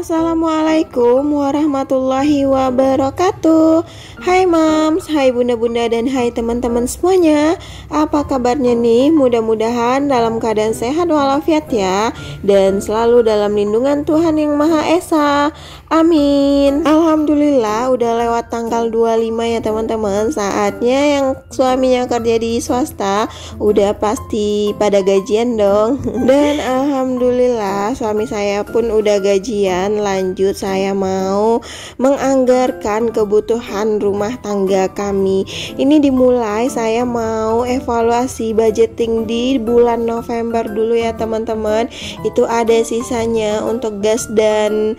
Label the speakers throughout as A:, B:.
A: Assalamualaikum warahmatullahi wabarakatuh. Hai mams, hai bunda-bunda dan hai teman-teman semuanya. Apa kabarnya nih? Mudah-mudahan dalam keadaan sehat walafiat ya, dan selalu dalam lindungan Tuhan Yang Maha Esa. Amin. Alhamdulillah udah lewat tanggal 25 ya teman-teman. Saatnya yang suaminya kerja di swasta udah pasti pada gajian dong. Dan alhamdulillah suami saya pun udah gajian. Lanjut saya mau menganggarkan kebutuhan rumah tangga kami. Ini dimulai saya mau evaluasi budgeting di bulan November dulu ya teman-teman. Itu ada sisanya untuk gas dan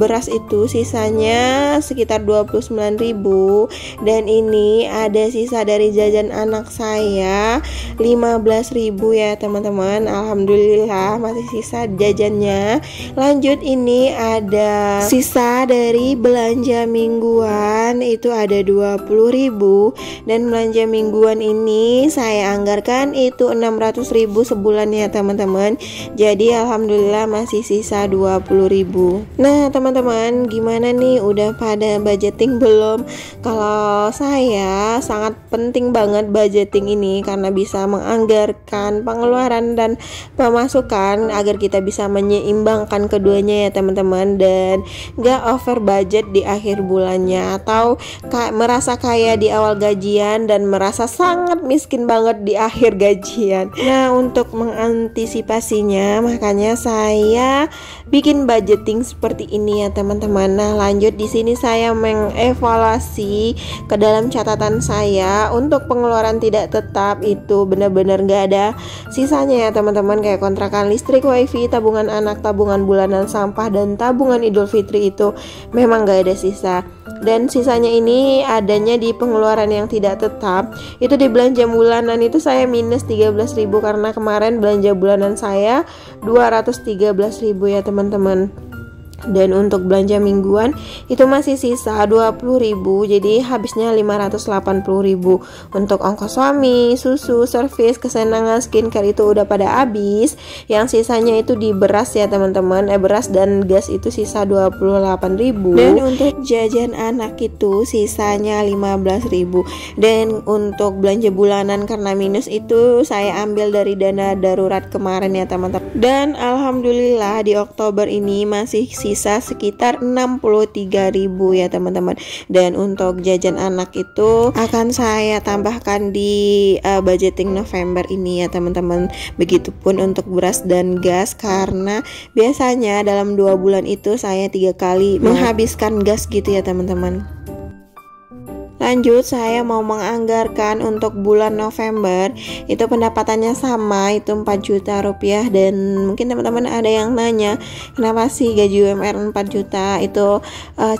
A: beras, itu sisanya sekitar 29.000. Dan ini ada sisa dari jajan anak saya 15.000 ya teman-teman. Alhamdulillah masih sisa jajannya. Lanjut, ini ada sisa dari belanja mingguan, itu ada 20.000. Dan belanja mingguan ini saya anggarkan itu 600.000 sebulan ya teman-teman. Jadi alhamdulillah masih sisa 20.000. Nah teman-teman, gimana nih, udah pada budgeting belum? Kalau saya sangat penting banget budgeting ini karena bisa menganggarkan pengeluaran dan pemasukan agar kita bisa menyeimbangkan keduanya ya teman-teman, dan gak over budget di akhir bulannya atau merasa kaya di awal gajian dan merasa sangat miskin banget di akhir gajian. Nah, untuk mengantisipasinya makanya saya bikin budgeting seperti ini ya teman-teman. Nah, lanjut di sini saya mengevaluasi ke dalam catatan saya untuk pengeluaran tidak tetap itu benar-benar gak ada sisanya ya teman-teman, kayak kontrakan listrik, wifi, tabungan anak, tabungan bulanan sampah, dan tabungan Idul Fitri itu memang gak ada sisa. Dan sisanya ini adanya di pengeluaran yang tidak tetap. Itu di belanja bulanan itu saya minus 13.000 karena kemarin belanja bulanan saya 213.000 ya teman-teman. Dan untuk belanja mingguan itu masih sisa 20.000, jadi habisnya 580.000. Untuk ongkos suami, susu, servis, kesenangan, skincare itu udah pada habis. Yang sisanya itu di beras ya teman-teman. Beras dan gas itu sisa 28.000. Dan untuk jajan anak itu sisanya 15.000. Dan untuk belanja bulanan karena minus itu saya ambil dari dana darurat kemarin ya teman-teman. Dan alhamdulillah di Oktober ini masih sisa sekitar 63.000 ya teman-teman. Dan untuk jajan anak itu akan saya tambahkan di budgeting November ini ya teman-teman. Begitupun untuk beras dan gas, karena biasanya dalam 2 bulan itu saya 3 kali menghabiskan gas gitu ya teman-teman. Lanjut, saya mau menganggarkan untuk bulan November itu pendapatannya sama, itu 4 juta rupiah. Dan mungkin teman-teman ada yang nanya kenapa sih gaji UMR 4 juta. Itu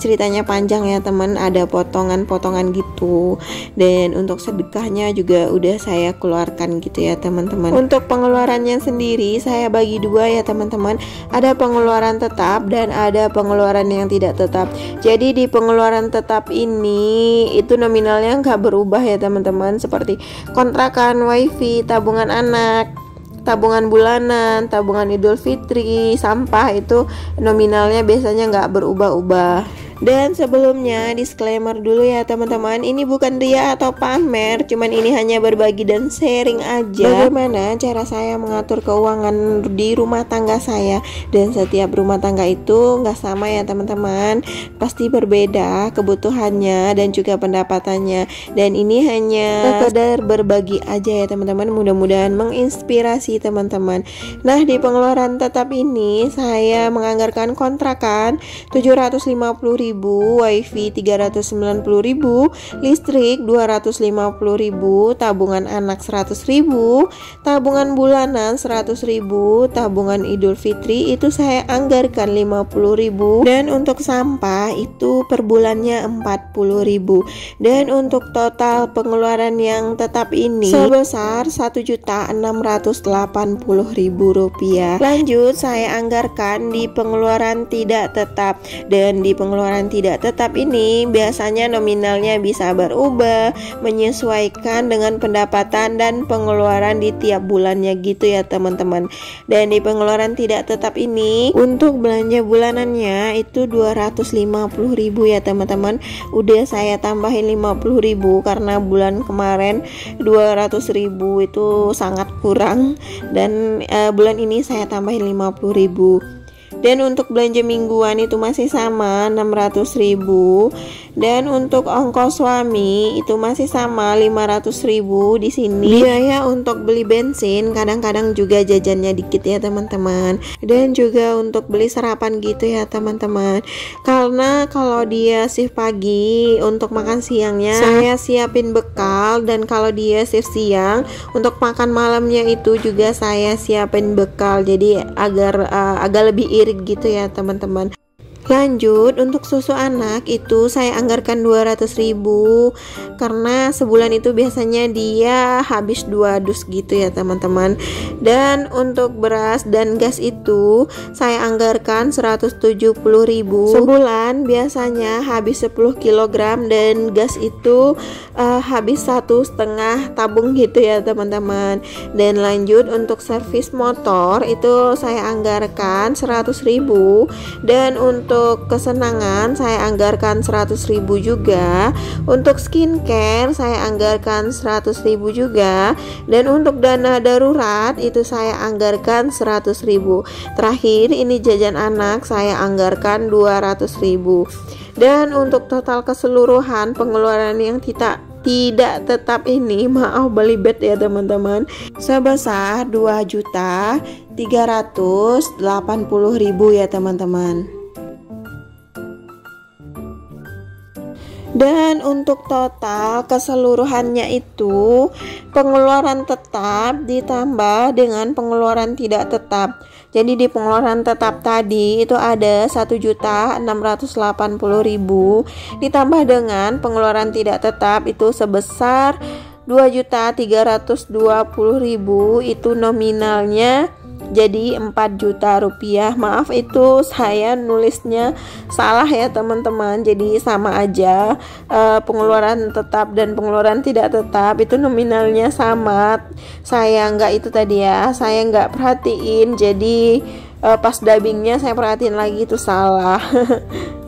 A: ceritanya panjang ya teman, ada potongan-potongan gitu. Dan untuk sedekahnya juga udah saya keluarkan gitu ya teman-teman. Untuk pengeluarannya sendiri saya bagi 2 ya teman-teman. Ada pengeluaran tetap dan ada pengeluaran yang tidak tetap. Jadi di pengeluaran tetap ini itu nominalnya nggak berubah ya teman-teman, seperti kontrakan, wifi, tabungan anak, tabungan bulanan, tabungan Idul Fitri, sampah, itu nominalnya biasanya nggak berubah-ubah. Dan sebelumnya disclaimer dulu ya teman-teman, ini bukan ria atau pamer, cuman ini hanya berbagi dan sharing aja bagaimana cara saya mengatur keuangan di rumah tangga saya. Dan setiap rumah tangga itu nggak sama ya teman-teman, pasti berbeda kebutuhannya dan juga pendapatannya. Dan ini hanya sekedar berbagi aja ya teman-teman, mudah-mudahan menginspirasi teman-teman. Nah, di pengeluaran tetap ini saya menganggarkan kontrakan 750.000, wifi 390.000, listrik 250.000, tabungan anak 100.000, tabungan bulanan 100.000, tabungan Idul Fitri itu saya anggarkan 50.000. Dan untuk sampah itu per bulannya 40.000. Dan untuk total pengeluaran yang tetap ini sebesar 1.680.000 rupiah. Lanjut, saya anggarkan di pengeluaran tidak tetap. Dan di pengeluaran pengeluaran tidak tetap ini biasanya nominalnya bisa berubah menyesuaikan dengan pendapatan dan pengeluaran di tiap bulannya gitu ya teman-teman. Dan di pengeluaran tidak tetap ini untuk belanja bulanannya itu 250.000 ya teman-teman. Udah saya tambahin 50.000 karena bulan kemarin 200.000 itu sangat kurang, dan bulan ini saya tambahin 50.000. Dan untuk belanja mingguan itu masih sama 600.000. Dan untuk ongkos suami itu masih sama 500.000 di sini. Biaya untuk beli bensin kadang-kadang juga jajannya dikit ya teman-teman. Dan juga untuk beli sarapan gitu ya teman-teman. Karena kalau dia shift pagi untuk makan siangnya saya siapin bekal, dan kalau dia shift siang untuk makan malamnya itu juga saya siapin bekal. Jadi agak lebih irit gitu ya teman-teman. Lanjut, untuk susu anak itu saya anggarkan 200.000 karena sebulan itu biasanya dia habis 2 dus gitu ya teman-teman. Dan untuk beras dan gas itu saya anggarkan 170.000. Sebulan biasanya habis 10 kg dan gas itu habis 1,5 tabung gitu ya teman-teman. Dan lanjut, untuk servis motor itu saya anggarkan 100.000. Dan untuk kesenangan saya anggarkan 100.000 juga. Untuk skincare saya anggarkan 100.000 juga. Dan untuk dana darurat itu saya anggarkan 100.000. Terakhir ini jajan anak saya anggarkan 200.000. Dan untuk total keseluruhan pengeluaran yang tidak tetap ini, maaf belibet ya teman-teman, sebesar 2.380.000 ya teman-teman. Dan untuk total keseluruhannya itu pengeluaran tetap ditambah dengan pengeluaran tidak tetap. Jadi di pengeluaran tetap tadi itu ada 1.680.000 ditambah dengan pengeluaran tidak tetap itu sebesar 2.320.000, itu nominalnya jadi 4 juta rupiah. Maaf itu saya nulisnya salah ya teman-teman, jadi sama aja, pengeluaran tetap dan pengeluaran tidak tetap itu nominalnya sama. Saya nggak perhatiin, jadi pas dubbingnya saya perhatiin lagi itu salah.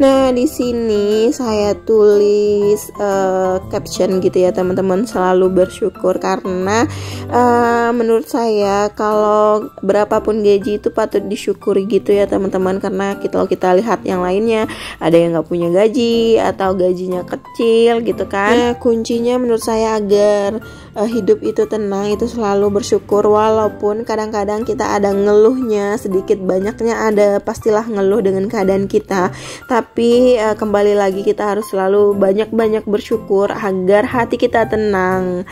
A: Nah di sini saya tulis caption gitu ya teman-teman, selalu bersyukur karena menurut saya kalau berapapun gaji itu patut disyukuri gitu ya teman-teman. Karena kalau kita lihat yang lainnya ada yang nggak punya gaji atau gajinya kecil gitu kan. Nah kuncinya menurut saya agar hidup itu tenang itu selalu bersyukur, walaupun kadang-kadang kita ada ngeluhnya sedikit banyaknya ada, pastilah ngeluh dengan keadaan kita, tapi kembali lagi kita harus selalu banyak-banyak bersyukur agar hati kita tenang.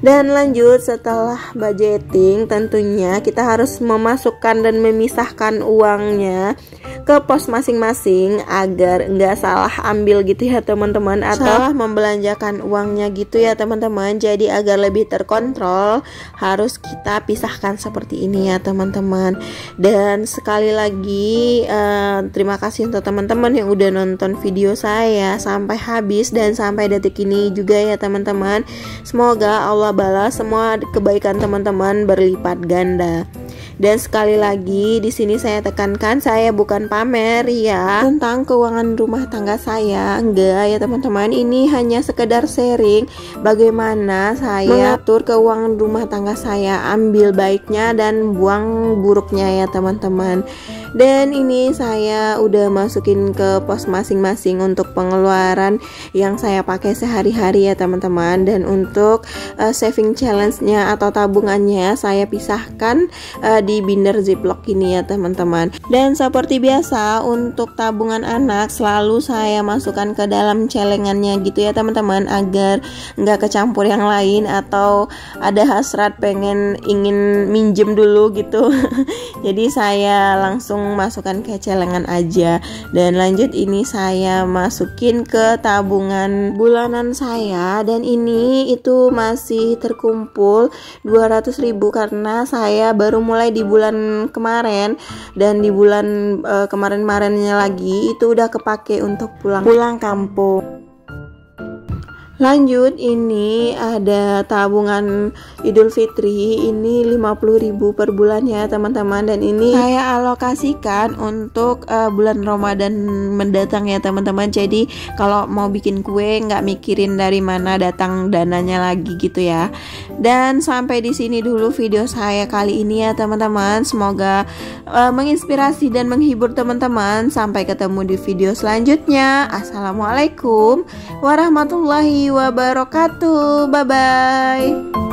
A: Dan lanjut, setelah budgeting tentunya kita harus memasukkan dan memisahkan uangnya ke pos masing-masing agar nggak salah ambil gitu ya teman-teman, atau salah membelanjakan uangnya gitu ya teman-teman. Jadi agar lebih terkontrol harus kita pisahkan seperti ini ya teman-teman. Dan sekali lagi terima kasih untuk teman-teman yang udah nonton video saya sampai habis dan sampai detik ini juga ya teman-teman. Semoga Allah balas semua kebaikan teman-teman berlipat ganda. Dan sekali lagi di sini saya tekankan, saya bukan pamer ya tentang keuangan rumah tangga saya, enggak ya teman-teman. Ini hanya sekedar sharing bagaimana saya mengatur keuangan rumah tangga saya, ambil baiknya dan buang buruknya ya teman-teman. Dan ini saya udah masukin ke pos masing-masing untuk pengeluaran yang saya pakai sehari-hari ya teman-teman. Dan untuk saving challenge-nya atau tabungannya saya pisahkan di binder ziplock ini ya teman-teman. Dan seperti biasa untuk tabungan anak selalu saya masukkan ke dalam celengannya gitu ya teman-teman, agar nggak kecampur yang lain atau ada hasrat ingin minjem dulu gitu. Jadi saya langsung masukkan ke celengan aja. Dan lanjut, ini saya masukin ke tabungan bulanan saya, dan ini itu masih terkumpul 200.000 karena saya baru mulai di bulan kemarin dan di bulan kemarin-kemarinnya lagi itu udah kepake untuk pulang kampung. Lanjut, ini ada tabungan Idul Fitri, ini 50.000 per bulan ya teman-teman, dan ini saya alokasikan untuk bulan Ramadan mendatang ya teman-teman. Jadi kalau mau bikin kue nggak mikirin dari mana datang dananya lagi gitu ya. Dan sampai di sini dulu video saya kali ini ya teman-teman. Semoga menginspirasi dan menghibur teman-teman. Sampai ketemu di video selanjutnya. Assalamualaikum warahmatullahi wabarakatuh. Bye bye.